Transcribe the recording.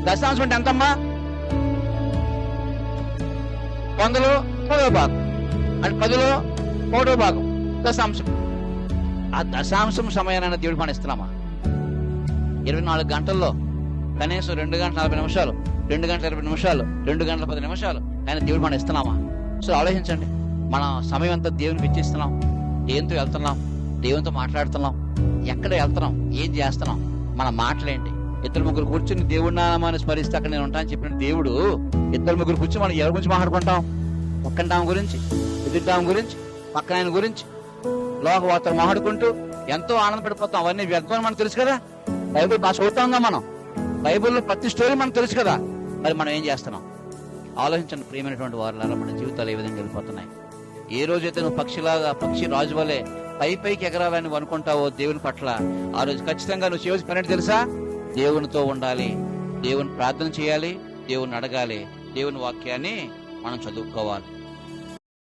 దశాంశం అంటే ఎంతమ్మా? 100లో 10వ భాగం అంటే 10లో 1వ భాగం దశాంశం. ఆ దశాంశం సమయాన్ని దేవుడు మనం ఇస్తున్నామా? 24 గంటల్లో కనీసం 2 గంటల 40 నిమిషాలు, 2 గంటల 20 నిమిషాలు, 2 గంటల 10 నిమిషాలు ఆయన దేవుడు మనం ఇస్తున్నామా? సో ఆలోచించండి, మన సమయం అంతా దేవునికి ఇచ్చిస్తున్నాం. దేవునితో వెళ్తున్నాం, దేవునితో మాట్లాడుతున్నాం, ఎక్కడ వెళ్తున్నాం, ఏం చేస్తున్నాం, మన మాటలేంటి? 2-3 కూర్చుని దేవుడి నామాన్ని స్మరిస్తే అక్కడ నేను ఉంటానని చెప్పిన దేవుడు 2-3 కూర్చుని మనం ఎవరి గురించి మాట్లాడుకుంటాం? పక్కన ఆమె గురించి, ఎదుటామె గురించి, పక్కన ఆయన గురించి లోక వార్తలు మాట్లాడుకుంటూ ఎంతో ఆనందపడిపోతాం. అవన్నీ వ్యర్థమని మనకు తెలుసు కదా. బైబిల్ బాగా చదువుతాంగా మనం, బైబిల్లో ప్రతి స్టోరీ మనకు తెలుసు కదా. మరి మనం ఏం చేస్తున్నాం? ఆలోచించండి ప్రియమైనటువంటి వారులారా, మన జీవితాలు ఏ విధంగా వెళ్ళిపోతున్నాయి. ఏ రోజైతే నువ్వు పక్షి రాజు వలె పైకి ఎగరాలని నువ్వు అనుకుంటావో దేవుని పట్ల, ఆ రోజు ఖచ్చితంగా నువ్వు చేయవలసిన పని ఏంటో తెలుసా? దేవునితో ఉండాలి, దేవుని ప్రార్థన చేయాలి, దేవుని అడగాలి, దేవుని వాక్యాన్ని మనం చదువుకోవాలి.